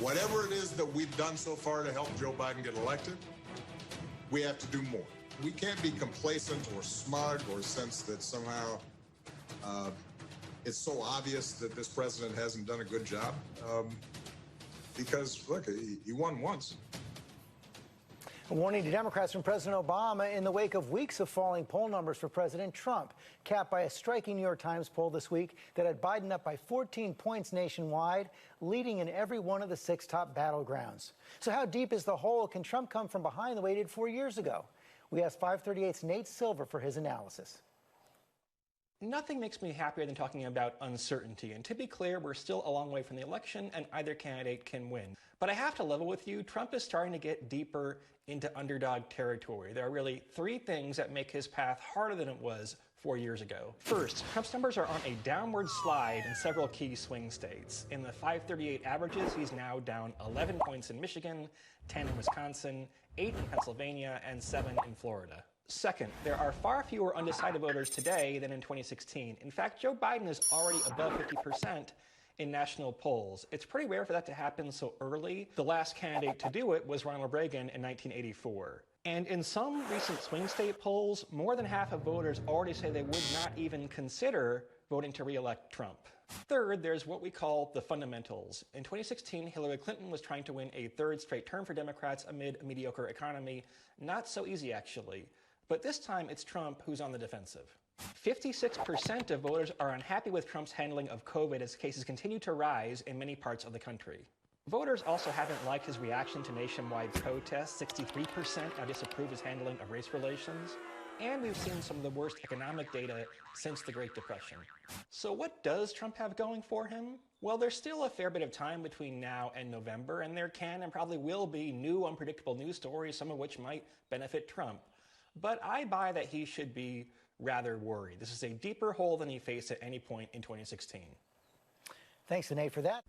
Whatever it is that we've done so far to help Joe Biden get elected, we have to do more. We can't be complacent or smug or sense that somehow it's so obvious that this president hasn't done a good job. Because, look, he won once. A warning to Democrats from President Obama in the wake of weeks of falling poll numbers for President Trump, capped by a striking New York Times poll this week that had Biden up by 14 points nationwide, leading in every one of the 6 top battlegrounds. So how deep is the hole? Can Trump come from behind the way he did 4 years ago? We asked 538's Nate Silver for his analysis. Nothing makes me happier than talking about uncertainty. And to be clear, we're still a long way from the election and either candidate can win. But I have to level with you, Trump is starting to get deeper into underdog territory. There are really 3 things that make his path harder than it was 4 years ago. First, Trump's numbers are on a downward slide in several key swing states. In the 538 averages, he's now down 11 points in Michigan, 10 in Wisconsin, 8 in Pennsylvania, and 7 in Florida. Second, there are far fewer undecided voters today than in 2016. In fact, Joe Biden is already above 50% in national polls. It's pretty rare for that to happen so early. The last candidate to do it was Ronald Reagan in 1984. And in some recent swing state polls, more than half of voters already say they would not even consider voting to re-elect Trump. Third, there's what we call the fundamentals. In 2016, Hillary Clinton was trying to win a 3rd straight term for Democrats amid a mediocre economy. Not so easy, actually. But this time, it's Trump who's on the defensive. 56% of voters are unhappy with Trump's handling of COVID as cases continue to rise in many parts of the country. Voters also haven't liked his reaction to nationwide protests. 63% now disapprove his handling of race relations. And we've seen some of the worst economic data since the Great Depression. So what does Trump have going for him? Well, there's still a fair bit of time between now and November, and there can and probably will be new unpredictable news stories, some of which might benefit Trump. But I buy that he should be rather worried. This is a deeper hole than he faced at any point in 2016. Thanks, Nate, for that.